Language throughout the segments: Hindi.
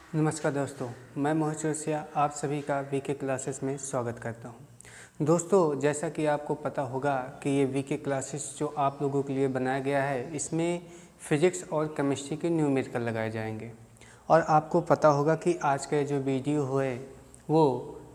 नमस्कार दोस्तों, मैं मोहित चौरसिया आप सभी का वीके क्लासेस में स्वागत करता हूं। दोस्तों, जैसा कि आपको पता होगा कि ये वीके क्लासेस जो आप लोगों के लिए बनाया गया है, इसमें फिज़िक्स और केमिस्ट्री के न्यूमेरिकल लगाए जाएंगे। और आपको पता होगा कि आज का जो वीडियो है वो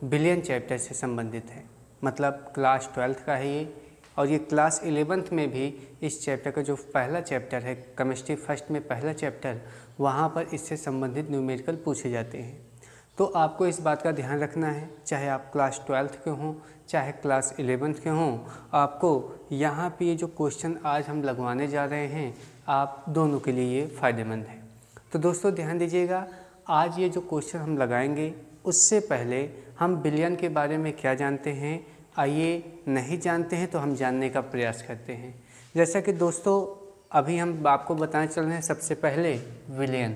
बिलियन चैप्टर से संबंधित है, मतलब क्लास 12th का है ये। और ये क्लास 11th में भी इस चैप्टर का जो पहला चैप्टर है, केमिस्ट्री फर्स्ट में पहला चैप्टर, वहाँ पर इससे संबंधित न्यूमेरिकल पूछे जाते हैं। तो आपको इस बात का ध्यान रखना है, चाहे आप क्लास 12th के हों चाहे क्लास 11th के हों, आपको यहाँ पे ये जो क्वेश्चन आज हम लगवाने जा रहे हैं, आप दोनों के लिए ये फ़ायदेमंद है। तो दोस्तों ध्यान दीजिएगा, आज ये जो क्वेश्चन हम लगाएंगे उससे पहले हम बिलियन के बारे में क्या जानते हैं, आइए नहीं जानते हैं तो हम जानने का प्रयास करते हैं। जैसा कि दोस्तों अभी हम आपको बताने चल रहे हैं, सबसे पहले विलियन।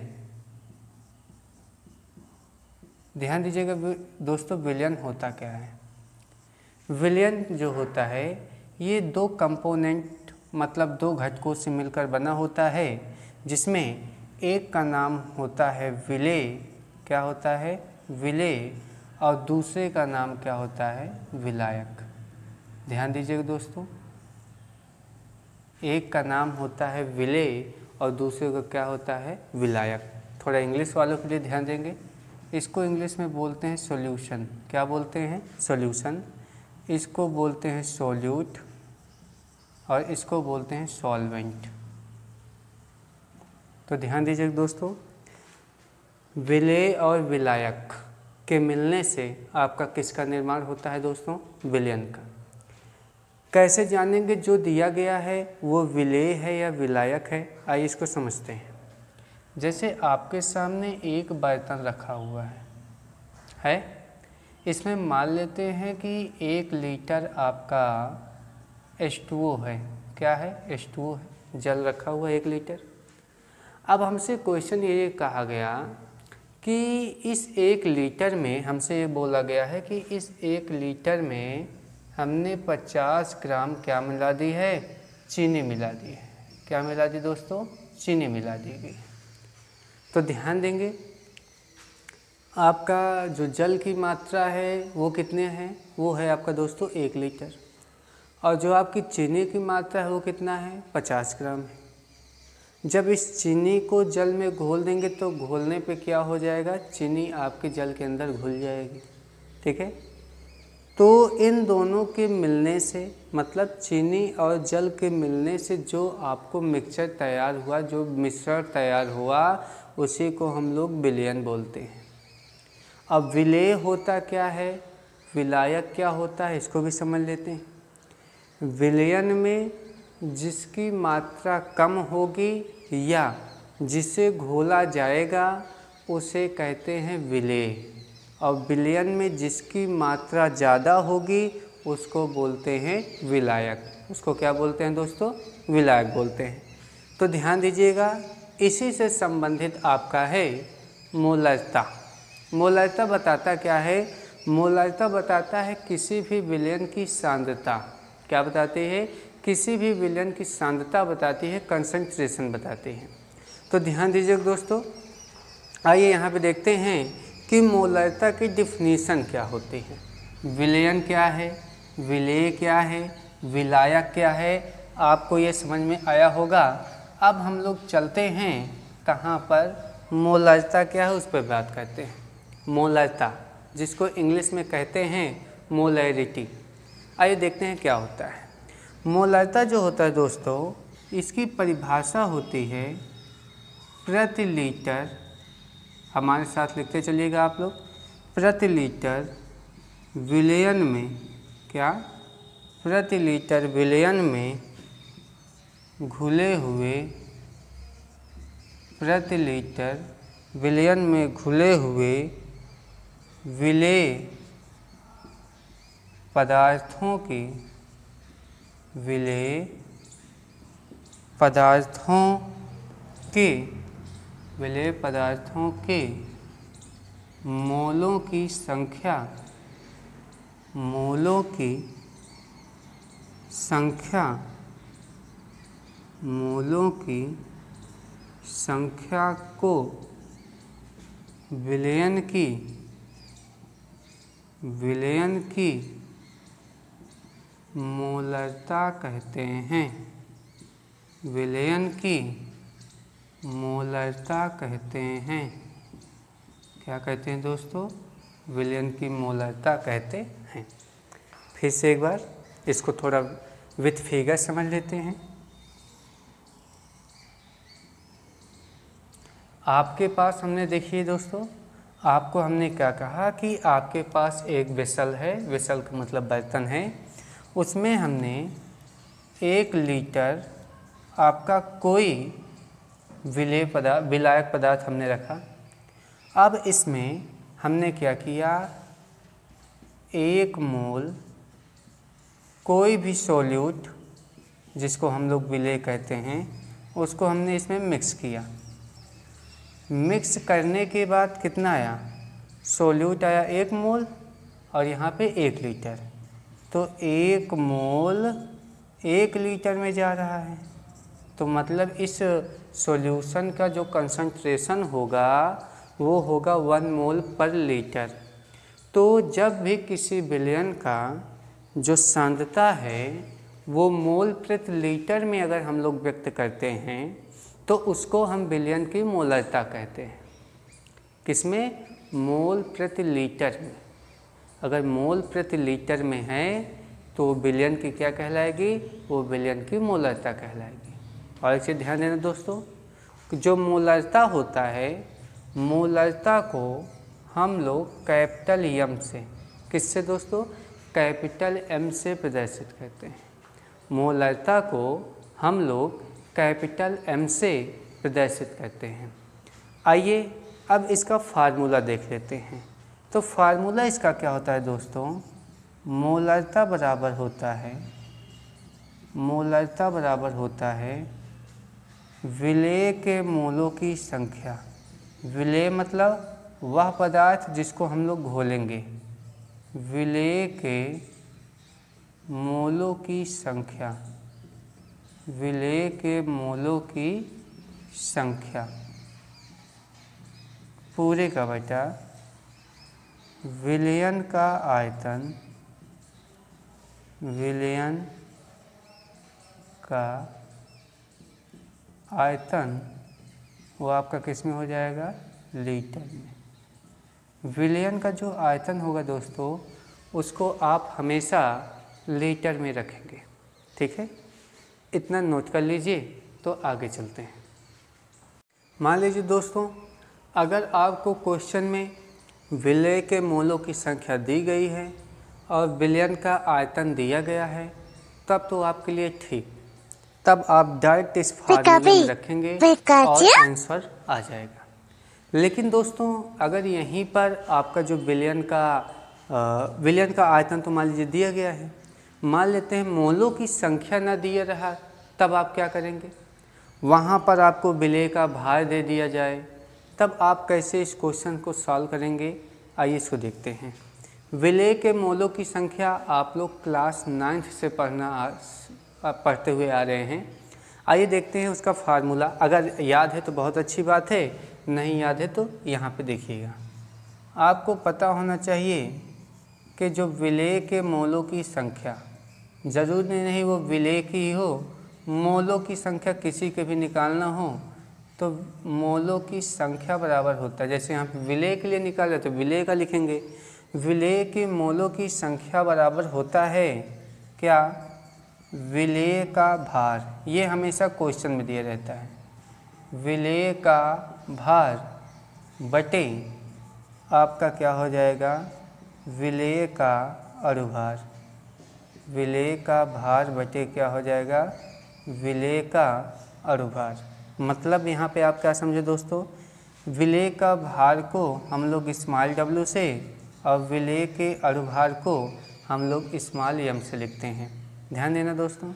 ध्यान दीजिएगा दोस्तों, विलियन होता क्या है। विलियन जो होता है ये दो कंपोनेंट मतलब दो घटकों से मिलकर बना होता है, जिसमें एक का नाम होता है विलेय, क्या होता है विलेय, और दूसरे का नाम क्या होता है विलायक। ध्यान दीजिएगा दोस्तों, एक का नाम होता है विलेय और दूसरे का क्या होता है विलायक। थोड़ा इंग्लिश वालों के लिए ध्यान देंगे, इसको इंग्लिश में बोलते हैं सॉल्यूशन। क्या बोलते हैं? सॉल्यूशन। इसको बोलते हैं सॉल्यूट और इसको बोलते हैं सॉल्वेंट। तो ध्यान दीजिए दोस्तों, विलेय और विलायक के मिलने से आपका किसका निर्माण होता है दोस्तों? विलियन का। कैसे जानेंगे जो दिया गया है वो विलेय है या विलायक है? आइए इसको समझते हैं। जैसे आपके सामने एक बर्तन रखा हुआ है, इसमें मान लेते हैं कि 1 लीटर आपका H2O है। क्या है? H2O है, जल रखा हुआ 1 लीटर। अब हमसे क्वेश्चन ये कहा गया कि इस 1 लीटर में, हमसे ये बोला गया है कि इस 1 लीटर में हमने 50 ग्राम क्या मिला दी है? चीनी मिला दी है। क्या मिला दी दोस्तों? चीनी मिला दी गई। तो ध्यान देंगे, आपका जो जल की मात्रा है वो कितने हैं? वो है आपका दोस्तों 1 लीटर। और जो आपकी चीनी की मात्रा है वो कितना है? 50 ग्राम है। जब इस चीनी को जल में घोल देंगे तो घोलने पे क्या हो जाएगा? चीनी आपके जल के अंदर घुल जाएगी। ठीक है, तो इन दोनों के मिलने से, मतलब चीनी और जल के मिलने से जो आपको मिक्सचर तैयार हुआ, जो मिश्रण तैयार हुआ, उसी को हम लोग विलयन बोलते हैं। अब विलेय होता क्या है, विलायक क्या होता है, इसको भी समझ लेते हैं। विलयन में जिसकी मात्रा कम होगी या जिसे घोला जाएगा उसे कहते हैं विलेय, और विलयन में जिसकी मात्रा ज़्यादा होगी उसको बोलते हैं विलायक। उसको क्या बोलते हैं दोस्तों? विलायक बोलते हैं। तो ध्यान दीजिएगा, इसी से संबंधित आपका है मोलरता। मोलरता बताता क्या है? मोलरता बताता है किसी भी विलयन की सांद्रता। क्या बताती है? किसी भी विलयन की सांद्रता बताती है, कंसंट्रेशन बताती है। तो ध्यान दीजिए दोस्तों, आइए यहाँ पे देखते हैं कि मोलरता की डिफिनीशन क्या होती है। विलयन क्या है, विलेय क्या है, विलायक क्या है, आपको ये समझ में आया होगा। अब हम लोग चलते हैं कहाँ पर? मोलरता क्या है उस पर बात करते हैं। मोलरता, जिसको इंग्लिश में कहते हैं मोलैरिटी। आइए देखते हैं क्या होता है। मोलरता जो होता है दोस्तों, इसकी परिभाषा होती है प्रति लीटर, हमारे साथ लिखते चलिएगा आप लोग, प्रति लीटर विलयन में, क्या? प्रति लीटर विलयन में घुले हुए, प्रति लीटर विलयन में घुले हुए विलेय पदार्थों की, विलेय पदार्थों के, विलेय पदार्थों के मोलों की संख्या, मोलों की संख्या, मोलों की संख्या को विलयन की मोलरता कहते हैं। विलयन की मोलरता कहते हैं। क्या कहते हैं दोस्तों? विलयन की मोलरता कहते हैं। फिर से एक बार इसको थोड़ा विथ फिगर समझ लेते हैं। आपके पास हमने देखिए दोस्तों, आपको हमने क्या कहा कि आपके पास एक वेसल है, वेसल का मतलब बर्तन है, उसमें हमने 1 लीटर आपका कोई विलायक पदार्थ हमने रखा। अब इसमें हमने क्या किया, 1 मोल कोई भी सॉल्यूट जिसको हम लोग विलेय कहते हैं, उसको हमने इसमें मिक्स किया। मिक्स करने के बाद कितना आया? सॉल्यूट आया 1 मोल और यहाँ पे 1 लीटर, तो 1 मोल 1 लीटर में जा रहा है। तो मतलब इस सॉल्यूशन का जो कंसंट्रेशन होगा वो होगा 1 मोल पर लीटर। तो जब भी किसी विलयन का जो सांद्रता है वो मोल प्रति लीटर में अगर हम लोग व्यक्त करते हैं तो उसको हम विलयन की मोलरता कहते हैं। किसमें? मोल प्रति लीटर में। अगर मोल प्रति लीटर में है तो विलयन की क्या कहलाएगी? वो विलयन की मोलरता कहलाएगी। और इसे ध्यान देना दोस्तों, जो मोलरता होता है, मोलरता को हम लोग कैपिटल एम से, किससे दोस्तों? कैपिटल एम से प्रदर्शित करते हैं। मोलरता को हम लोग कैपिटल एम से प्रदर्शित करते हैं। आइए अब इसका फार्मूला देख लेते हैं। तो फार्मूला इसका क्या होता है दोस्तों? मोलरता बराबर होता है विलेय के मोलों की संख्या। विलेय मतलब वह पदार्थ जिसको हम लोग घोलेंगे। विलेय के मोलों की संख्या, विलेय के मोलों की संख्या पूरे का बटा विलयन का आयतन, विलयन का आयतन वो आपका किस में हो जाएगा? लीटर में। विलयन का जो आयतन होगा दोस्तों उसको आप हमेशा लीटर में रखेंगे। ठीक है, इतना नोट कर लीजिए। तो आगे चलते हैं। मान लीजिए दोस्तों, अगर आपको क्वेश्चन में विलेय के मोलों की संख्या दी गई है और विलयन का आयतन दिया गया है, तब तो आपके लिए ठीक, तब आप डायरेक्ट इस फार्मूले में रखेंगे और आंसर आ जाएगा। लेकिन दोस्तों अगर यहीं पर आपका जो विलयन का आयतन तो मान लीजिए दिया गया है, मान लेते हैं मोलों की संख्या ना दिया रहा, तब आप क्या करेंगे? वहाँ पर आपको विलेय का भार दे दिया जाए, तब आप कैसे इस क्वेश्चन को सॉल्व करेंगे? आइए इसको देखते हैं। विलेय के मोलों की संख्या आप लोग क्लास 9th से पढ़ते हुए आ रहे हैं। आइए देखते हैं उसका फार्मूला। अगर याद है तो बहुत अच्छी बात है, नहीं याद है तो यहाँ पे देखिएगा। आपको पता होना चाहिए कि जो विलेय के मोलों की संख्या, ज़रूरी नहीं वो विलेय की ही हो, मोलों की संख्या किसी के भी निकालना हो तो मोलों की संख्या बराबर होता है। जैसे यहाँ पे विलेय के लिए निकाले तो विलेय का लिखेंगे। विलेय के मोलों की संख्या बराबर होता है क्या? विलेय का भार। ये हमेशा क्वेश्चन में दिया रहता है। विलेय का भार बटे आपका क्या हो जाएगा? विलेय का अनुभार। विलेय का भार बटे क्या हो जाएगा? विलेय का अनुभार। मतलब यहाँ पे आप क्या समझे दोस्तों? विलेय का भार को हम लोग स्मॉल w से और विलेय के अनुभार को हम लोग स्मॉल m से लिखते हैं। ध्यान देना दोस्तों।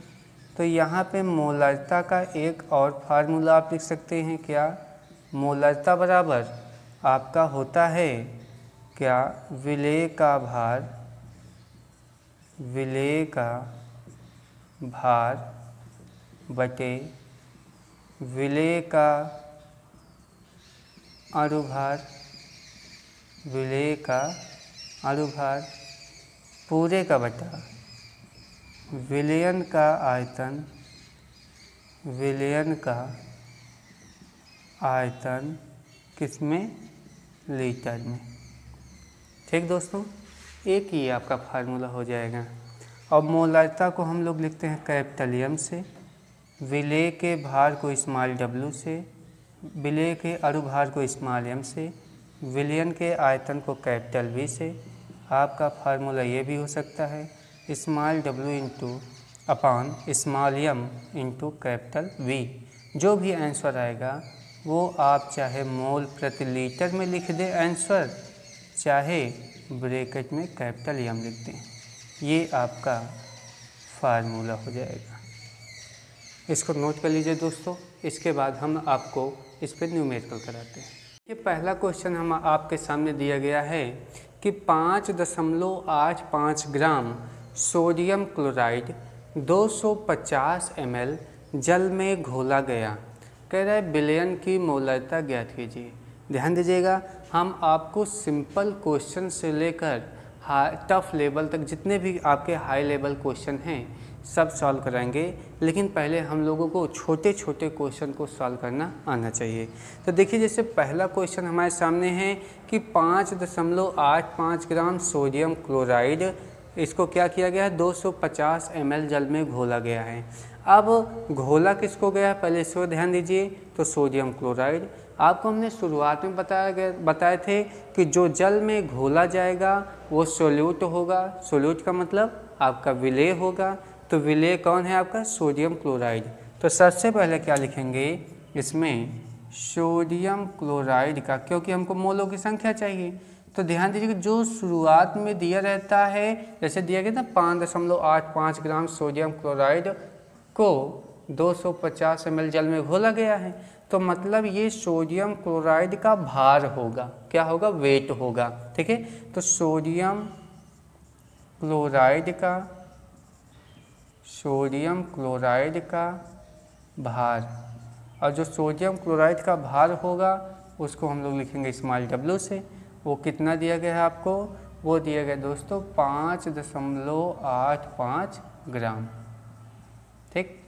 तो यहाँ पे मोलरता का एक और फार्मूला आप लिख सकते हैं। क्या? मोलरता बराबर आपका होता है क्या? विलेय का भार, विलेय का भार बटे विलेय का अनुभार। विलेय का अणुभार पूरे का बटा विलयन का आयतन, विलयन का आयतन किसमें? लीटर में। ठीक दोस्तों, एक ही आपका फार्मूला हो जाएगा। अब मोलारिता को हम लोग लिखते हैं कैपिटल एम से, विलेय के भार को स्मॉल डब्ल्यू से, विलेय के अणुभार को स्मॉल एम से, विलयन के आयतन को कैपिटल वी से। आपका फार्मूला ये भी हो सकता है small W into upon small M into capital V. जो भी आंसर आएगा वो आप चाहे मोल प्रति लीटर में लिख दें आंसर, चाहे ब्रैकेट में कैपिटल एम लिख दें। ये आपका फार्मूला हो जाएगा। इसको नोट कर लीजिए दोस्तों। इसके बाद हम आपको इस पर न्यूमेरिकल कराते हैं। ये पहला क्वेश्चन हम आपके सामने दिया गया है कि 5.85 ग्राम सोडियम क्लोराइड 250 ml जल में घोला गया। कह रहा है विलयन की मोलारिता ज्ञात कीजिए। ध्यान दीजिएगा, हम आपको सिंपल क्वेश्चन से लेकर टफ लेवल तक जितने भी आपके हाई लेवल क्वेश्चन हैं सब सॉल्व कराएंगे, लेकिन पहले हम लोगों को छोटे छोटे क्वेश्चन को सॉल्व करना आना चाहिए। तो देखिए, जैसे पहला क्वेश्चन हमारे सामने है कि 5.85 ग्राम सोडियम क्लोराइड, इसको क्या किया गया है? 250 ml जल में घोला गया है। अब घोला किसको गया है पहले इसको ध्यान दीजिए। तो सोडियम क्लोराइड आपको हमने शुरुआत में बताए थे कि जो जल में घोला जाएगा वो सोल्यूट होगा। सोल्यूट का मतलब आपका विलेय होगा। तो विलेय कौन है? आपका सोडियम क्लोराइड। तो सबसे पहले क्या लिखेंगे इसमें? सोडियम क्लोराइड का, क्योंकि हमको मोलों की संख्या चाहिए। तो ध्यान दीजिए जो शुरुआत में दिया रहता है, जैसे दिया गया था 5.85 ग्राम सोडियम क्लोराइड को 250 ml जल में घोला गया है, तो मतलब ये सोडियम क्लोराइड का भार होगा। क्या होगा? वेट होगा। ठीक है, तो सोडियम क्लोराइड का भार, और जो सोडियम क्लोराइड का भार होगा उसको हम लोग लिखेंगे स्मॉल डब्ल्यू से। वो कितना दिया गया है आपको? वो दिया गया दोस्तों 5.85 ग्राम। ठीक,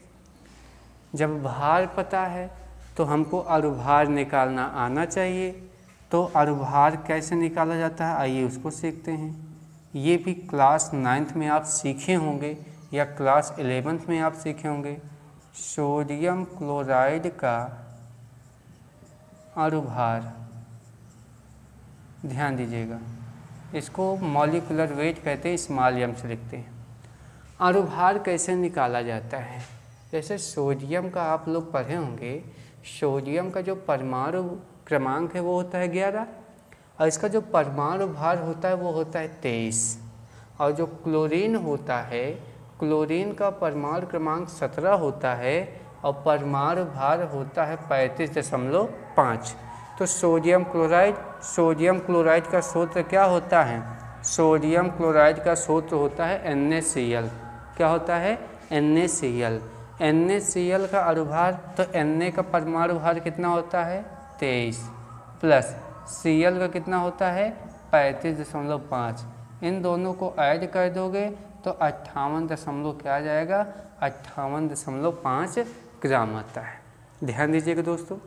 जब भार पता है तो हमको अणुभार निकालना आना चाहिए। तो अणुभार कैसे निकाला जाता है आइए उसको सीखते हैं। ये भी क्लास 9th में आप सीखे होंगे या क्लास 11th में आप सीखे होंगे। सोडियम क्लोराइड का अणुभार, ध्यान दीजिएगा, इसको मॉलिक्यूलर वेट कहते हैं, स्मॉल एम से लिखते हैं। अणुभार कैसे निकाला जाता है? जैसे सोडियम का आप लोग पढ़े होंगे, सोडियम का जो परमाणु क्रमांक है वो होता है 11, और इसका जो परमाणु भार होता है वो होता है 23। और जो क्लोरीन होता है, क्लोरीन का परमाणु क्रमांक 17 होता है और परमाणु भार होता है 35.5। तो सोडियम क्लोराइड का सूत्र क्या होता है? सोडियम क्लोराइड का सूत्र होता है NaCl। क्या होता है? NaCl। NaCl का अणुभार, तो Na का परमाणु भार कितना होता है? 23 प्लस Cl का कितना होता है? 35.5। इन दोनों को ऐड कर दोगे तो 58 क्या आ जाएगा? 58.5 ग्राम आता है। ध्यान दीजिएगा दोस्तों।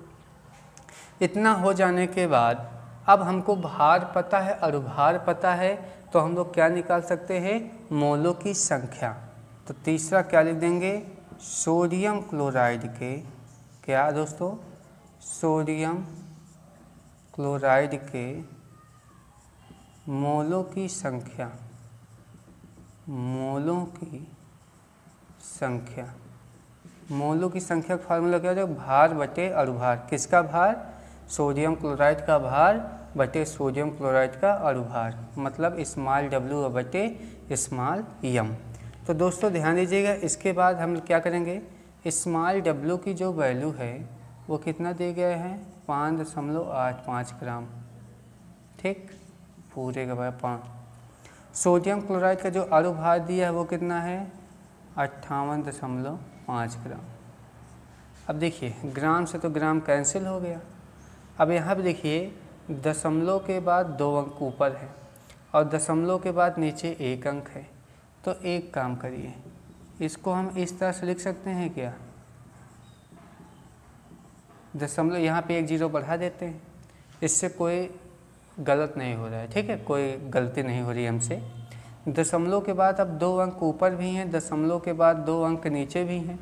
इतना हो जाने के बाद अब हमको भार पता है, अणुभार पता है, तो हम लोग क्या निकाल सकते हैं? मोलों की संख्या। तो तीसरा क्या लिख देंगे? सोडियम क्लोराइड के, क्या दोस्तों? सोडियम क्लोराइड के मोलों की संख्या, मोलों की संख्या का फार्मूला क्या है? भार बटे अणुभार। किसका भार? सोडियम क्लोराइड का भार बटे सोडियम क्लोराइड का अणुभार, मतलब स्मॉल डब्ल्यू बटे स्मॉल एम। तो दोस्तों ध्यान दीजिएगा, इसके बाद हम क्या करेंगे? स्मॉल डब्ल्यू की जो वैल्यू है वो कितना दिए गए हैं? 5.85 ग्राम। ठीक, पूरे का भाई 5। सोडियम क्लोराइड का जो अणुभार दिया है वो कितना है? 58.5 ग्राम। अब देखिए ग्राम से तो ग्राम कैंसिल हो गया। अब यहाँ पे देखिए दशमलव के बाद 2 अंक ऊपर है और दशमलव के बाद नीचे 1 अंक है। तो एक काम करिए, इसको हम इस तरह से लिख सकते हैं क्या, दशमलव यहाँ पे 1 0 बढ़ा देते हैं, इससे कोई गलत नहीं हो रहा है, ठीक है, कोई गलती नहीं हो रही हमसे। दशमलव के बाद अब 2 अंक ऊपर भी हैं, दशमलव के बाद 2 अंक नीचे भी हैं।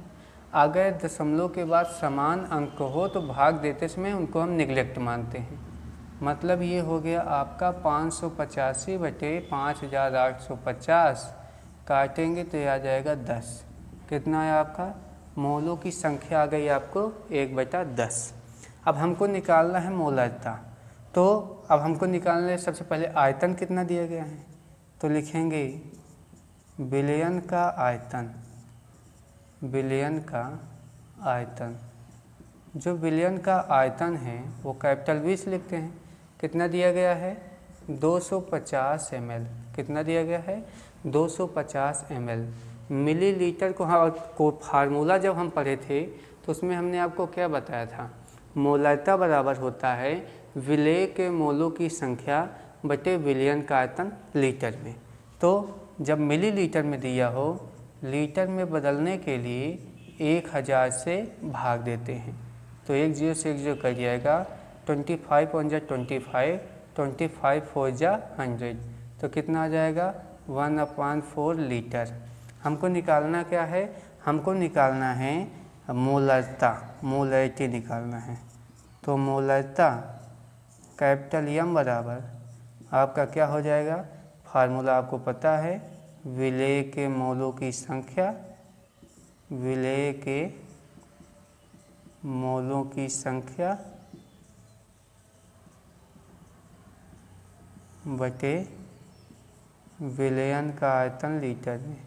अगर दशमलव के बाद समान अंक हो तो भाग देते समय उनको हम निगलेक्ट मानते हैं। मतलब ये हो गया आपका 585 बटे 5850, काटेंगे तो ये आ जाएगा 10। कितना है आपका, मोलों की संख्या आ गई आपको 1/10। अब हमको निकालना है मोलरता। तो अब हमको निकालना है सबसे पहले आयतन कितना दिया गया है, तो लिखेंगे विलयन का आयतन, विलयन का आयतन। जो विलयन का आयतन है वो कैपिटल V से लिखते हैं। कितना दिया गया है, 250 ml। कितना दिया गया है, 250 ml। मिलीलीटर को फार्मूला जब हम पढ़े थे तो उसमें हमने आपको क्या बताया था, मोलरता बराबर होता है विलेय के मोलों की संख्या बटे विलयन का आयतन लीटर में। तो जब मिलीलीटर में दिया हो, लीटर में बदलने के लिए 1000 से भाग देते हैं। तो 1 0 से 1 0 कट जाएगा, 25 1 जा 25, 25 4 जा 100। तो कितना आ जाएगा, 1/4 लीटर। हमको निकालना क्या है, हमको निकालना है मोलरता, मोलरिटी निकालना है। तो मोलरता कैपिटल M बराबर आपका क्या हो जाएगा, फार्मूला आपको पता है, विलेय के मोलों की संख्या, विलेय के मोलों की संख्या बटे विलयन का आयतन लीटर में।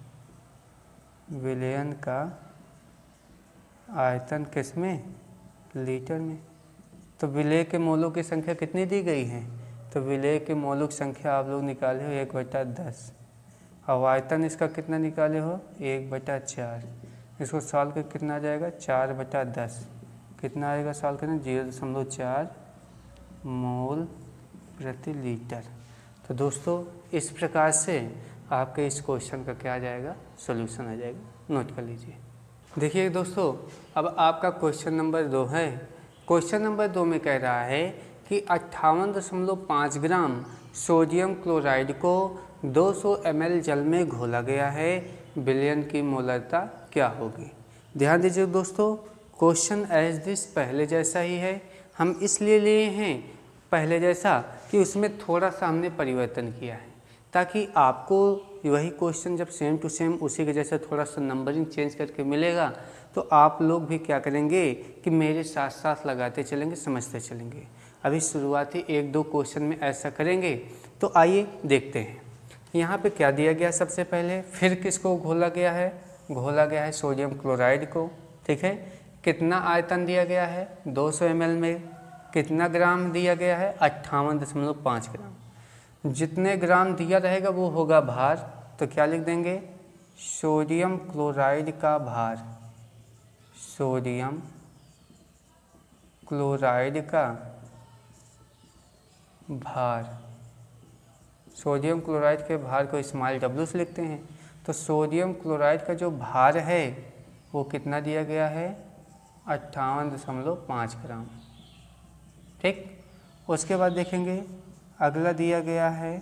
विलयन का आयतन किस में, लीटर में। तो विलेय के मोलों की संख्या कितनी दी गई है, तो विलेय के मोलों की संख्या आप लोग निकाले हो 1/10। अब आयतन इसका कितना निकाले हो, 1/4। इसको सॉल्व कर कितना आ जाएगा, 4/10। कितना आएगा सॉल्व करना, 0.4 मोल प्रति लीटर। तो दोस्तों इस प्रकार से आपके इस क्वेश्चन का क्या आ जाएगा, सॉल्यूशन आ जाएगा। नोट कर लीजिए। देखिए दोस्तों, अब आपका क्वेश्चन नंबर 2 है। क्वेश्चन नंबर 2 में कह रहा है कि 58.5 ग्राम सोडियम क्लोराइड को 200 ml जल में घोला गया है, विलयन की मोलरता क्या होगी। ध्यान दीजिए दोस्तों, क्वेश्चन एज दिस पहले जैसा ही है। हम इसलिए लिए हैं पहले जैसा कि उसमें थोड़ा सा हमने परिवर्तन किया है, ताकि आपको वही क्वेश्चन जब सेम टू सेम उसी के जैसा थोड़ा सा नंबरिंग चेंज करके मिलेगा तो आप लोग भी क्या करेंगे कि मेरे साथ साथ लगाते चलेंगे, समझते चलेंगे। अभी शुरुआती 1-2 क्वेश्चन में ऐसा करेंगे। तो आइए देखते हैं यहाँ पे क्या दिया गया। सबसे पहले फिर किसको घोला गया है, घोला गया है सोडियम क्लोराइड को, ठीक है। कितना आयतन दिया गया है, 200 ml में कितना ग्राम दिया गया है, 58.5 ग्राम। जितने ग्राम दिया रहेगा वो होगा भार, तो क्या लिख देंगे, सोडियम क्लोराइड का भार, सोडियम क्लोराइड का भार। सोडियम क्लोराइड के भार को स्मॉल W से लिखते हैं। तो सोडियम क्लोराइड का जो भार है वो कितना दिया गया है, 58.5 ग्राम, ठीक। उसके बाद देखेंगे अगला दिया गया है।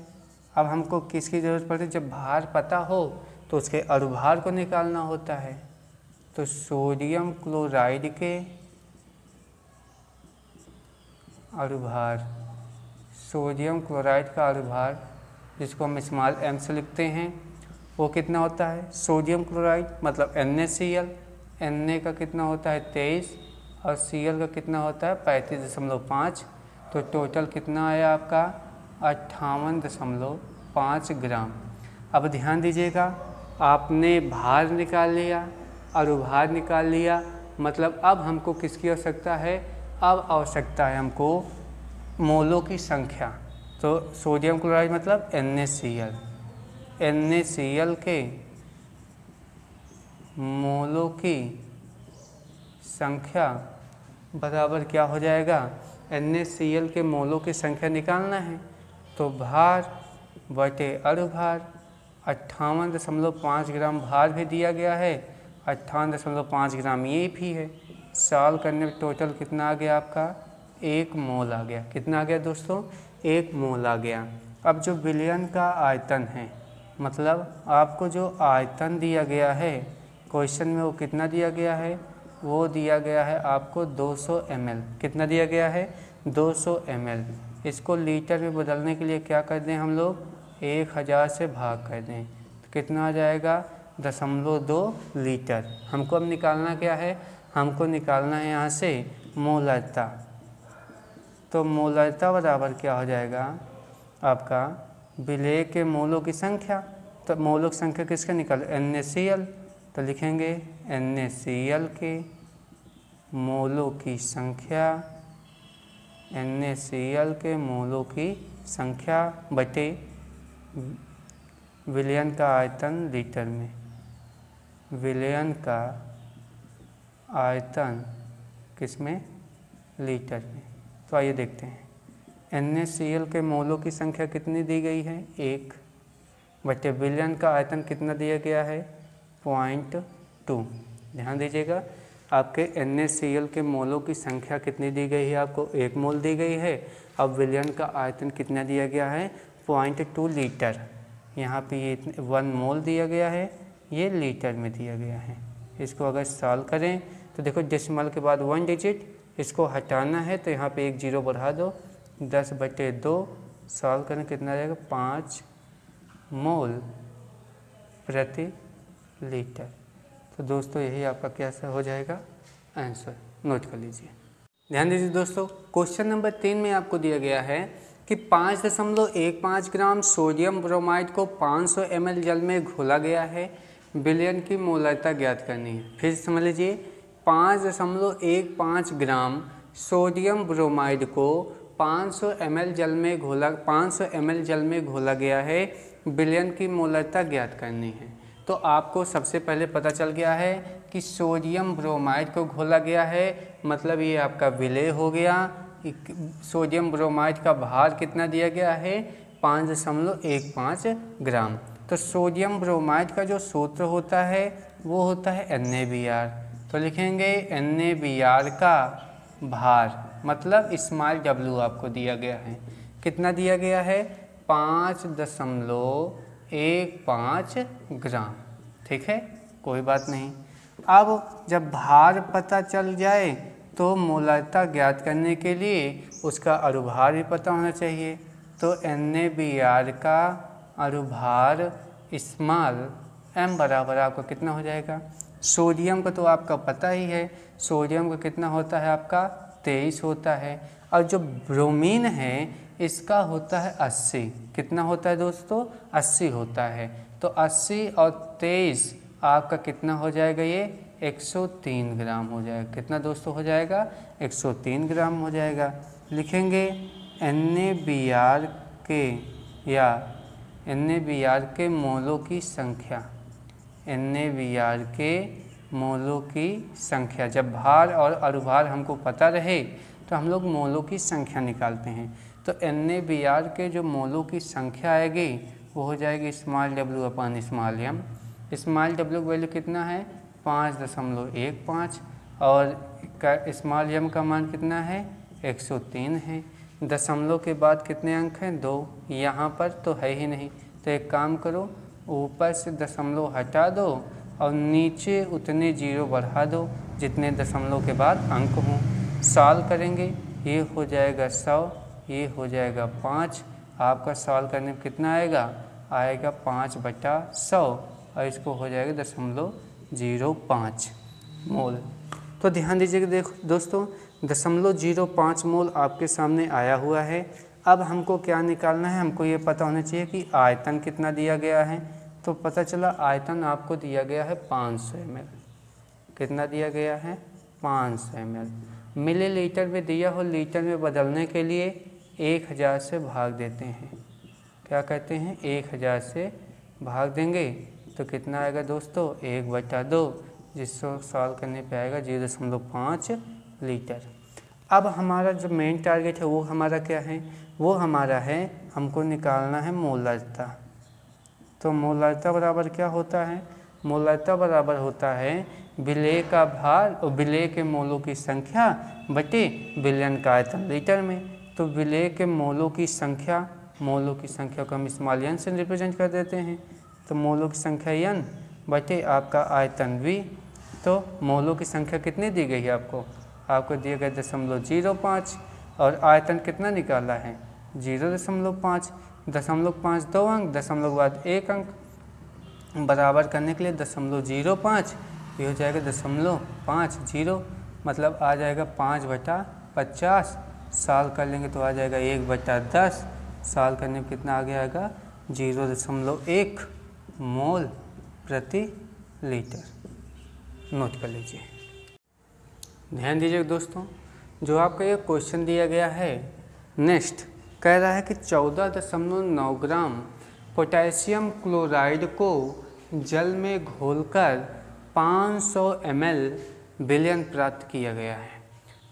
अब हमको किसकी ज़रूरत पड़ती है, जब भार पता हो तो उसके अनुभार को निकालना होता है। तो सोडियम क्लोराइड के अनुभार, सोडियम क्लोराइड का अनुभार जिसको हम स्मॉल m से लिखते हैं वो कितना होता है, सोडियम क्लोराइड मतलब NaCl, Na का कितना होता है 23 और Cl का कितना होता है 35.5। तो टोटल कितना आया आपका 58.5 ग्राम। अब ध्यान दीजिएगा, आपने भार निकाल लिया, अनुभार निकाल लिया, मतलब अब हमको किसकी आवश्यकता है, अब आवश्यकता है हमको मोलों की संख्या। तो सोडियम क्लोराइड मतलब NaCl, NaCl के मोलों की संख्या बराबर क्या हो जाएगा, NaCl के मोलों की संख्या निकालना है तो भार बटे अणुभार 58.5 ग्राम भार भी दिया गया है, 58.5 ग्राम ये भी है। सॉल्व करने में टोटल कितना आ गया आपका 1 मोल आ गया। कितना आ गया दोस्तों 1 मोल आ गया। अब जो विलयन का आयतन है, मतलब आपको जो आयतन दिया गया है क्वेश्चन में वो कितना दिया गया है, वो दिया गया है आपको 200 ml। कितना दिया गया है 200 ml। इसको लीटर में बदलने के लिए क्या कर दें हम लोग 1000 से भाग कर दें तो कितना आ जाएगा 0.2 लीटर। हमको अब निकालना क्या है, हमको निकालना है यहाँ से मोलरता। तो मोलरता बराबर क्या हो जाएगा आपका विलेय के मोलों की संख्या। तो मोलों की संख्या किसका निकाल NaCl, तो लिखेंगे NaCl के मोलों की संख्या, NaCl के मोलों की संख्या बटे विलयन का आयतन लीटर में। विलयन का आयतन किसमें लीटर में। तो आइए देखते हैं NaCl के मोलों की संख्या कितनी दी गई है 1 बटे विलयन का आयतन कितना दिया गया है 0.2। ध्यान दीजिएगा आपके NaCl के मोलों की संख्या कितनी दी गई है, आपको 1 मोल दी गई है। अब विलयन का आयतन कितना दिया गया है 0.2 लीटर। यहाँ पे ये 1 मोल दिया गया है, ये लीटर में दिया गया है। इसको अगर सॉल्व करें तो देखो डेसिमल के बाद 1 डिजिट, इसको हटाना है तो यहाँ पे 1 0 बढ़ा दो, 10/2 सॉल्व करें कितना आ जाएगा 5 मोल प्रति लीटर। तो दोस्तों यही आपका क्या हो जाएगा आंसर, नोट कर लीजिए। ध्यान दीजिए दोस्तों, क्वेश्चन नंबर 3 में आपको दिया गया है कि 5.15 ग्राम सोडियम ब्रोमाइड को 500 ml जल में घोला गया है, विलयन की मोलरता ज्ञात करनी है। फिर समझ लीजिए 5.15 ग्राम सोडियम ब्रोमाइड को 500 ml जल में घोला गया है, विलयन की मोलरता ज्ञात करनी है। तो आपको सबसे पहले पता चल गया है कि सोडियम ब्रोमाइड को घोला गया है, मतलब ये आपका विलेय हो गया। सोडियम ब्रोमाइड का भार कितना दिया गया है 5.15 ग्राम। तो सोडियम ब्रोमाइड का जो सूत्र होता है वो होता है NaBr। तो लिखेंगे NaBr का भार, मतलब स्मॉल w आपको दिया गया है। कितना दिया गया है 5.15 ग्राम। ठीक है, कोई बात नहीं। अब जब भार पता चल जाए तो मोलरता ज्ञात करने के लिए उसका अणुभार भी पता होना चाहिए। तो NaBr का अणुभार स्मॉल m बराबर आपका कितना हो जाएगा, सोडियम का तो आपका पता ही है, सोडियम का कितना होता है आपका 23 होता है, और जो ब्रोमीन है इसका होता है 80। कितना होता है दोस्तों 80 होता है। तो 80 और 23 आपका कितना हो जाएगा, ये 103 ग्राम हो जाएगा। कितना दोस्तों हो जाएगा 103 ग्राम हो जाएगा। लिखेंगे NaBr के मोलों की संख्या, NaBr के मोलों की संख्या। जब भार और अणुभार हमको पता रहे तो हम लोग मोलों की संख्या निकालते हैं। तो NaBr के जो मोलों की संख्या आएगी वो हो जाएगी स्मॉल w अपन स्मॉल m। स्मॉल w की वैल्यू कितना है 5.15 और स्मॉल m का मान कितना है 103 है। दशमलव के बाद कितने अंक हैं 2, यहाँ पर तो है ही नहीं। तो एक काम करो, ऊपर से दशमलव हटा दो और नीचे उतने 0 बढ़ा दो जितने दशमलव के बाद अंक हों। सॉल्व करेंगे, ये हो जाएगा 100, ये हो जाएगा 5। आपका सॉल्व करने में कितना आएगा 5/100 और इसको हो जाएगा 0.05 मोल। तो ध्यान दीजिएगा, देखो दोस्तों 0.05 मोल आपके सामने आया हुआ है। अब हमको क्या निकालना है, हमको ये पता होना चाहिए कि आयतन कितना दिया गया है। तो पता चला आयतन आपको दिया गया है 500 ml। कितना दिया गया है 500 ml। मिलीलीटर में दिया हो, लीटर में बदलने के लिए 1000 से भाग देते हैं। क्या कहते हैं 1000 से भाग देंगे तो कितना आएगा दोस्तों 1/2, जिसको सॉल्व करने पे आएगा 0.5 लीटर। अब हमारा जो मेन टारगेट है वो हमारा क्या है, वो हमारा है हमको निकालना है मोलरता। तो मोलरता बराबर क्या होता है, मोलरता बराबर होता है विलेय का भार और विलेय के मोलों की संख्या बटे विलयन का आयतन लीटर में। तो विलेय के मोलों की संख्या को हम स्मॉल n से रिप्रेजेंट कर देते हैं। तो मोलों की संख्या n बटे आपका आयतन v। तो मोलों की संख्या कितनी दी गई है आपको दिया गया 0.05 और आयतन कितना निकाला है 0.5। 0.5 2 अंक, दशमलव के बाद 1 अंक, बराबर करने के लिए 0.05 ये हो जाएगा 0.50, मतलब आ जाएगा 5/50। साल कर लेंगे तो आ जाएगा 1/10। साल करने में कितना आगे आएगा 0.1 मोल प्रति लीटर। नोट कर लीजिए। ध्यान दीजिए दोस्तों, जो आपका ये क्वेश्चन दिया गया है नेक्स्ट कह रहा है कि 14.9 ग्राम पोटेशियम क्लोराइड को जल में घोलकर 500 ml विलयन प्राप्त किया गया है।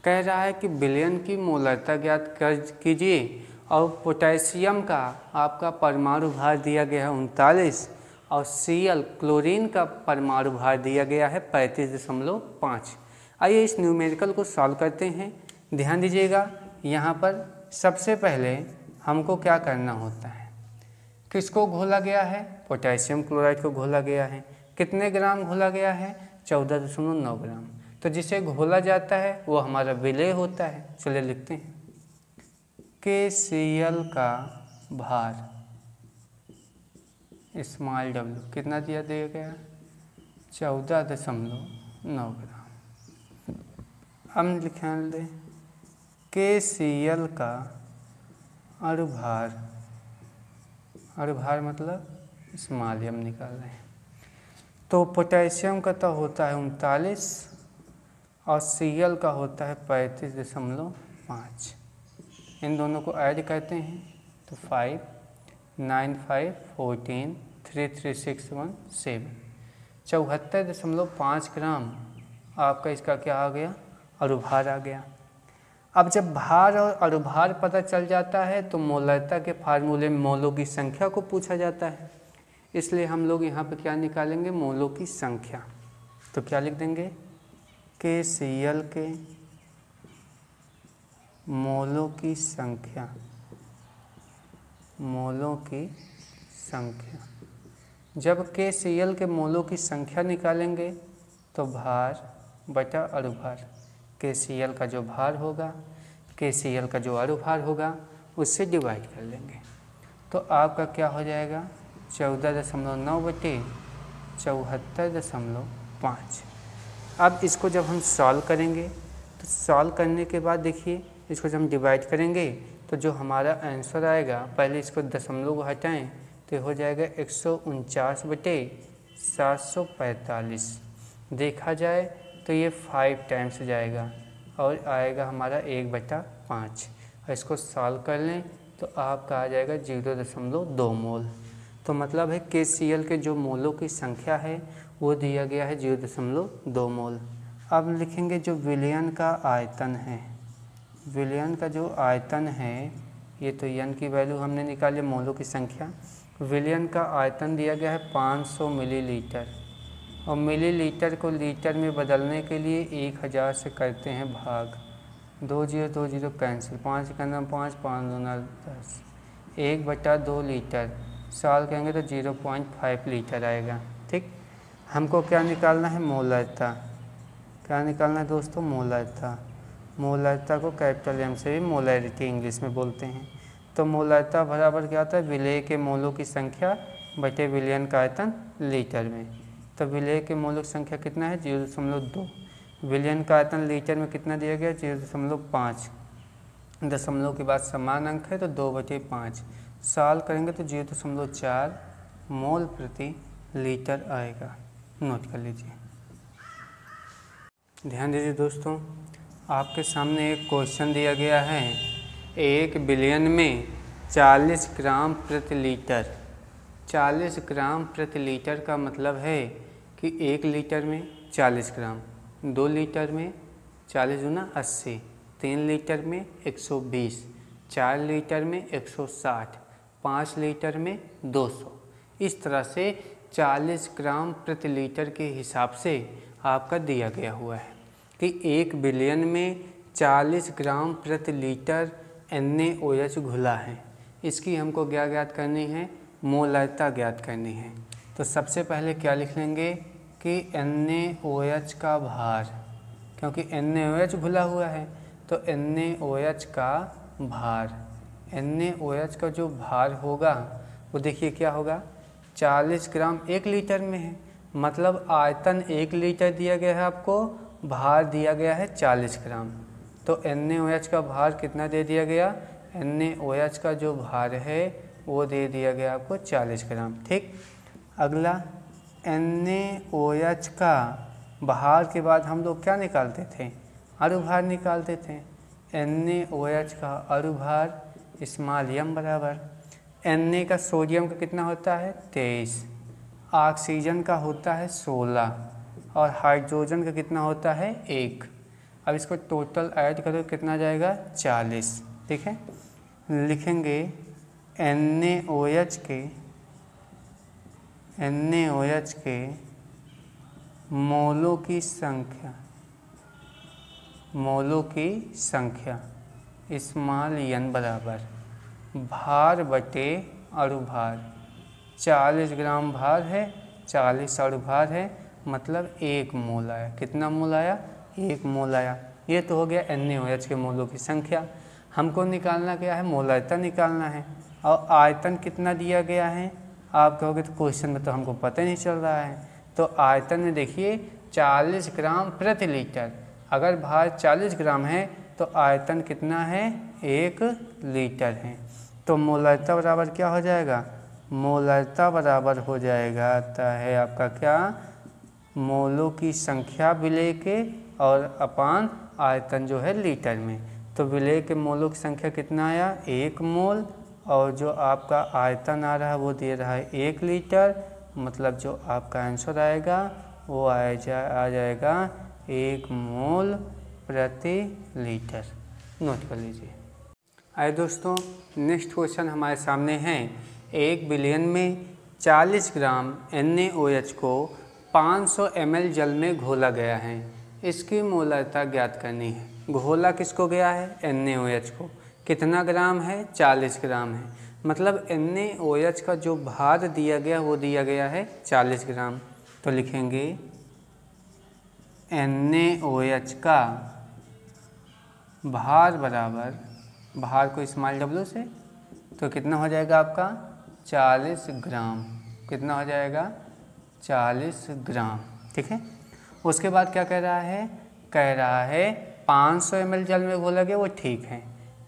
कह रहा है कि विलयन की मोलरता ज्ञात कीजिए और पोटेशियम का आपका परमाणु भार दिया गया है 39 और Cl क्लोरीन का परमाणु भार दिया गया है 35.5। आइए इस न्यूमेरिकल को सॉल्व करते हैं। ध्यान दीजिएगा, यहाँ पर सबसे पहले हमको क्या करना होता है, किसको घोला गया है, पोटेशियम क्लोराइड को घोला गया है। कितने ग्राम घोला गया है 14.9 ग्राम। तो जिसे घोला जाता है वो हमारा विलेय होता है। चलिए लिखते हैं KCl का भार स्मॉल w कितना दिया गया 14.9 ग्राम। हम लिखें लें KCl का अणुभार, अणुभार मतलब स्मॉल हम निकाल रहे हैं। तो पोटेशियम का तो होता है 39 और Cl का होता है 35.5। इन दोनों को ऐड करते हैं तो 5 9 5 14 3 3 6 1 7 74.5 ग्राम आपका इसका क्या आ गया, अणुभार आ गया। अब जब भार और अणुभार पता चल जाता है तो मोलरता के फार्मूले में मोलों की संख्या को पूछा जाता है, इसलिए हम लोग यहाँ पे क्या निकालेंगे, मोलों की संख्या। तो क्या लिख देंगे KCl के मोलों की संख्या, मोलों की संख्या। जब KCl के मोलों की संख्या निकालेंगे तो भार बटा अणुभार, KCl का जो भार होगा, KCl का जो अणुभार होगा उससे डिवाइड कर लेंगे। तो आपका क्या हो जाएगा 14.9 बटे 74.5। अब इसको जब हम सॉल्व करेंगे तो सॉल्व करने के बाद देखिए इसको जब हम डिवाइड करेंगे तो जो हमारा आंसर आएगा, पहले इसको दशमलव को हटाएं तो हो जाएगा 149 बटे 745। देखा जाए तो ये 5 टाइम्स जाएगा और आएगा हमारा 1/5। और इसको सॉल्व कर लें तो आपका आ जाएगा 0.2 मोल। तो मतलब है KCl के जो मोलों की संख्या है वो दिया गया है 0.2 मोल। अब लिखेंगे जो विलयन का आयतन है, विलयन का जो आयतन है, ये तो n की वैल्यू हमने निकाली, मोलों की संख्या। विलयन का आयतन दिया गया है 500 मिलीलीटर और मिलीलीटर को लीटर में बदलने के लिए 1000 से करते हैं भाग। 2 0 कैंसिल, 5 के अंदर 5 5 दूना 10, 1/2 लीटर। साल कहेंगे तो 0.5 लीटर आएगा। ठीक, हमको क्या निकालना है, मोलरता। क्या निकालना है दोस्तों, मोलरता। मोलरता को कैपिटल M से भी मोलैरिटी इंग्लिश में बोलते हैं। तो मोलरता बराबर क्या होता है, विलेय के मोलों की संख्या बटे विलयन का आयतन लीटर में। तो विलेय के मोलों की संख्या कितना है 0.2, विलयन का आयतन लीटर में कितना दिया गया 0.5। दशमलव के बाद समान अंक है तो 2/5। साल करेंगे तो 0.4 मोल प्रति लीटर आएगा। नोट कर लीजिए। ध्यान दीजिए दोस्तों, आपके सामने एक क्वेश्चन दिया गया है, 1 बिलियन में 40 ग्राम प्रति लीटर। 40 ग्राम प्रति लीटर का मतलब है कि 1 लीटर में 40 ग्राम, 2 लीटर में 40 दूना 80, 3 लीटर में 120, 4 लीटर में 160, 5 लीटर में 200। इस तरह से 40 ग्राम प्रति लीटर के हिसाब से आपका दिया गया हुआ है कि 1 बिलियन में 40 ग्राम प्रति लीटर NaOH घुला है। इसकी हमको क्या ज्ञात करनी है? मोलरता ज्ञात करनी है। तो सबसे पहले क्या लिख लेंगे कि NaOH का भार, क्योंकि NaOH घुला हुआ है तो NaOH का भार, NaOH का जो भार होगा वो देखिए क्या होगा, 40 ग्राम 1 लीटर में है, मतलब आयतन 1 लीटर दिया गया है आपको, भार दिया गया है 40 ग्राम। तो NaOH का भार कितना दे दिया गया? NaOH का जो भार है वो दे दिया गया आपको 40 ग्राम। ठीक, अगला NaOH का भार के बाद हम लोग क्या निकालते थे? अणुभार निकालते थे। NaOH का अणुभार स्मॉल m बराबर Na का सोडियम का कितना होता है? 23, ऑक्सीजन का होता है 16 और हाइड्रोजन का कितना होता है? 1। अब इसको टोटल ऐड करो कितना जाएगा? 40। ठीक है, लिखेंगे NaOH के मोलों की संख्या स्मॉल n बराबर भार बटे अणुभार। 40 ग्राम भार है, 40 अणुभार है, मतलब 1 मोल आया। कितना मोल आया? 1 मोल आया। ये तो हो गया NaOH के मोलों की संख्या। हमको निकालना क्या है? मोलरता निकालना है। और आयतन कितना दिया गया है? आप कहोगे तो क्वेश्चन में तो हमको पता ही नहीं चल रहा है। तो आयतन में देखिए 40 ग्राम प्रति लीटर। अगर भार 40 ग्राम है तो आयतन कितना है? 1 लीटर है। तो मोलरता बराबर क्या हो जाएगा? मोलरता बराबर हो जाएगा है आपका क्या? मोलों की संख्या विलेय के और अपान आयतन जो है लीटर में। तो विलेय के मोलों की संख्या कितना आया? 1 मोल, और जो आपका आयतन आ रहा है वो दे रहा है 1 लीटर, मतलब जो आपका आंसर आएगा वो आ जाएगा 1 मोल प्रति लीटर। नोट कर लीजिए। आइए दोस्तों, नेक्स्ट क्वेश्चन हमारे सामने है। 1 बिलियन में 40 ग्राम NaOH को 500 ml जल में घोला गया है। इसकी मोलरता ज्ञात करनी है। घोला किसको गया है? NaOH को। कितना ग्राम है? 40 ग्राम है, मतलब NaOH का जो भार दिया गया वो दिया गया है 40 ग्राम। तो लिखेंगे NaOH का भार बराबर, भार को स्मॉल w से, तो कितना हो जाएगा आपका? 40 ग्राम। कितना हो जाएगा? 40 ग्राम। ठीक है, उसके बाद क्या कह रहा है? कह रहा है 500 ml जल में घोला गया, वो ठीक है।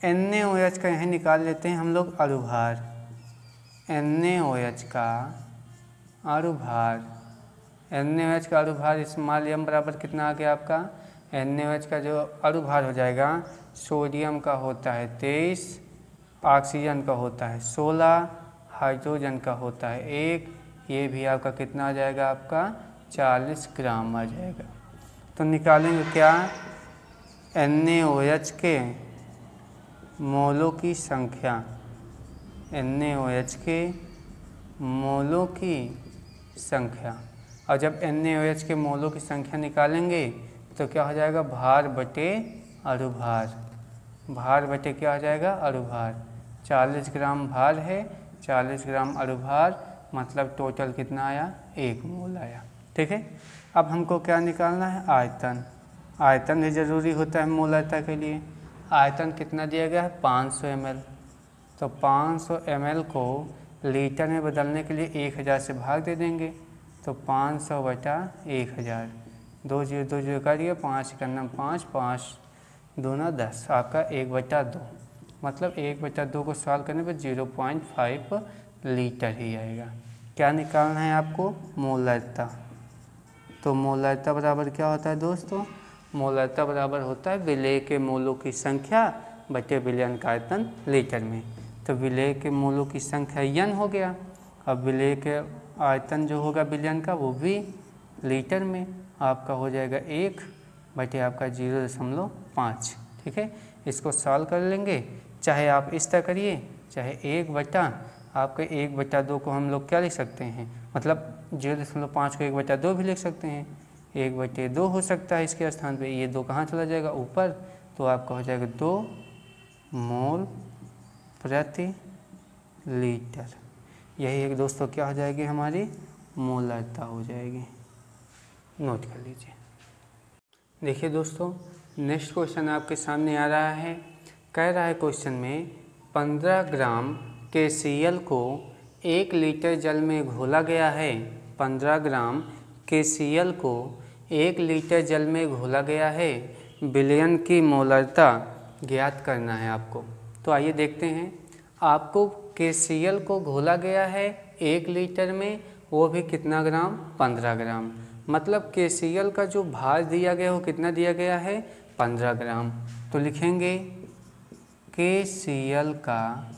NaOH का यहीं निकाल लेते हैं हम लोग अणुभार। NaOH का अणुभार, NaOH का अणुभार स्मॉल m बराबर कितना आ गया आपका? NaOH का जो अणुभार हो जाएगा, सोडियम का होता है 23, ऑक्सीजन का होता है 16, हाइड्रोजन का होता है 1, ये भी आपका कितना आ जाएगा? आपका 40 ग्राम आ जाएगा। तो निकालेंगे क्या? NaOH के मोलों की संख्या, NaOH के मोलों की संख्या। और जब NaOH के मोलों की संख्या निकालेंगे तो क्या हो जाएगा? भार बटे अणुभार। भार बटे क्या हो जाएगा? अणुभार। 40 ग्राम भार है, 40 ग्राम अणुभार, मतलब टोटल कितना आया? 1 मोल आया। ठीक है, अब हमको क्या निकालना है? आयतन। आयतन भी ज़रूरी होता है मोलरता के लिए। आयतन कितना दिया गया है? 500 ml। तो 500 ml को लीटर में बदलने के लिए 1000 से भाग दे देंगे। तो 500 बटा 1000, 2 0 2 0 कर दिया, 5 करना 5, 5 दूना 10, आपका 1/2, मतलब 1/2 को सॉल्व करने पर 0.5 लीटर ही आएगा। क्या निकालना है आपको? मोलरता। तो मोलरता बराबर क्या होता है दोस्तों? मोलरता बराबर होता है विलेय के मोलों की संख्या बटे विलयन का आयतन लीटर में। तो विलेय के मोलों की संख्या n हो गया। अब विलेय के आयतन जो होगा विलयन का वो भी लीटर में आपका हो जाएगा 1 बटे आपका 0.5। ठीक है, इसको सॉल्व कर लेंगे। चाहे आप इस तरह करिए, चाहे 1/, आपके 1/2 को हम लोग क्या लिख सकते हैं, मतलब 0.5 को 1/2 भी लिख सकते हैं। 1/2 हो सकता है इसके स्थान पे, ये 2 कहाँ चला जाएगा ऊपर, तो आपका हो जाएगा 2 मोल प्रति लीटर। यही एक दोस्तों क्या हो जाएगी, हमारी मोलरता हो जाएगी। नोट कर लीजिए। देखिए दोस्तों, नेक्स्ट क्वेश्चन आपके सामने आ रहा है। कह रहा है क्वेश्चन में 15 ग्राम KCl को 1 लीटर जल में घोला गया है। 15 ग्राम KCl को 1 लीटर जल में घोला गया है। विलयन की मोलरता ज्ञात करना है आपको। तो आइए देखते हैं। आपको KCl को घोला गया है 1 लीटर में, वो भी कितना ग्राम, 15 ग्राम। मतलब KCl का जो भार दिया गया वो कितना दिया गया है, 15 ग्राम। तो लिखेंगे KCl का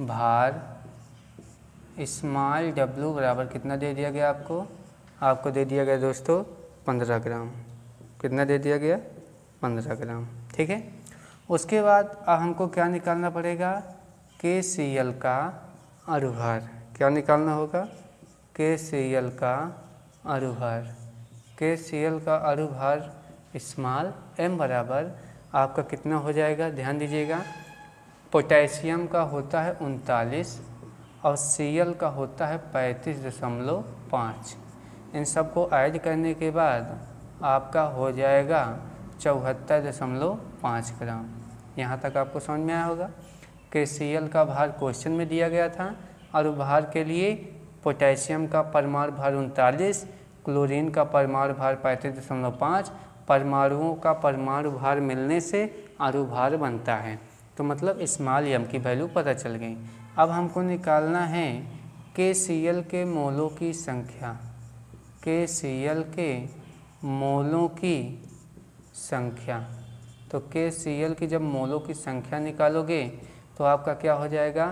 भार स्मॉल w बराबर कितना दे दिया गया आपको दे दिया गया दोस्तों 15 ग्राम। कितना दे दिया गया, 15 ग्राम। ठीक है, उसके बाद अब हमको क्या निकालना पड़ेगा, KCl का अनुभार। क्या निकालना होगा, KCl का अनुभार। KCl का अनुभार स्मॉल m बराबर आपका कितना हो जाएगा, ध्यान दीजिएगा। पोटेशियम का होता है 39 और Cl का होता है 35.5। इन सबको ऐड करने के बाद आपका हो जाएगा 74.5 ग्राम। यहाँ तक आपको समझ में आया होगा। KCl का भार क्वेश्चन में दिया गया था और भार के लिए पोटेशियम का परमाणु भार 39, क्लोरीन का परमाणु भार 35.5, परमाणुओं का परमाणु भार मिलने से अणुभार बनता है। तो मतलब स्मॉल m की वैल्यू पता चल गई। अब हमको निकालना है KCl के मोलों की संख्या। KCl के मोलों की संख्या, तो KCl की जब मोलों की संख्या निकालोगे तो आपका क्या हो जाएगा,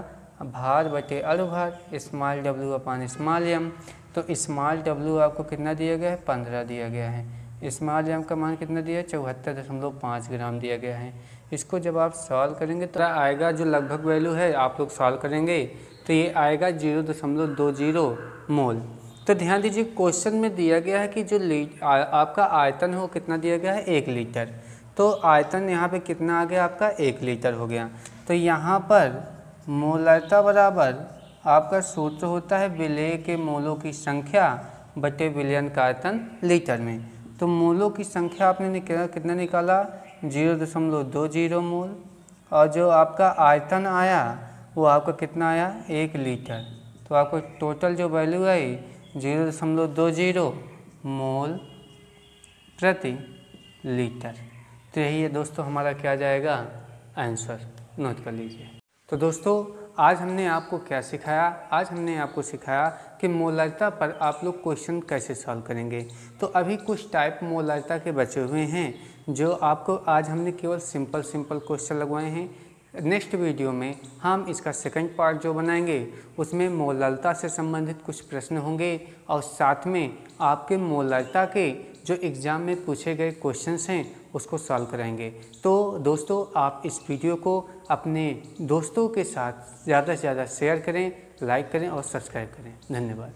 भार बटे अणुभार small w upon small m। तो स्मॉल w आपको कितना दिया गया है, 15 दिया गया है। स्मॉल m का मान कितना दिया है, 74.5 ग्राम दिया गया है। इसको जब आप सॉल्व करेंगे तो आएगा, जो लगभग वैल्यू है आप लोग सॉल्व करेंगे तो ये आएगा 0.20 मोल। तो ध्यान दीजिए, क्वेश्चन में दिया गया है कि जो आपका आयतन हो कितना दिया गया है, 1 लीटर। तो आयतन यहाँ पे कितना आ गया, आपका 1 लीटर हो गया। तो यहाँ पर मोलरता बराबर आपका सूत्र होता है विलेय के मोलों की संख्या बटे विलयन का आयतन लीटर में। तो मोलों की संख्या आपने कितना निकाला, 0.20 मोल। और जो आपका आयतन आया वो आपका कितना आया, 1 लीटर। तो आपको टोटल जो वैल्यू आई 0.20 मोल प्रति लीटर। तो यही है दोस्तों हमारा क्या जाएगा आंसर। नोट कर लीजिए। तो दोस्तों आज हमने आपको क्या सिखाया, आज हमने आपको सिखाया कि मोलरता पर आप लोग क्वेश्चन कैसे सॉल्व करेंगे। तो अभी कुछ टाइप मोलरता के बचे हुए हैं जो आपको आज हमने केवल सिंपल क्वेश्चन लगवाए हैं। नेक्स्ट वीडियो में हम इसका सेकंड पार्ट जो बनाएंगे उसमें मोलरता से संबंधित कुछ प्रश्न होंगे और साथ में आपके मोलरता के जो एग्ज़ाम में पूछे गए क्वेश्चंस हैं उसको सॉल्व कराएंगे। तो दोस्तों आप इस वीडियो को अपने दोस्तों के साथ ज़्यादा से ज़्यादा शेयर करें, लाइक करें और सब्सक्राइब करें। धन्यवाद।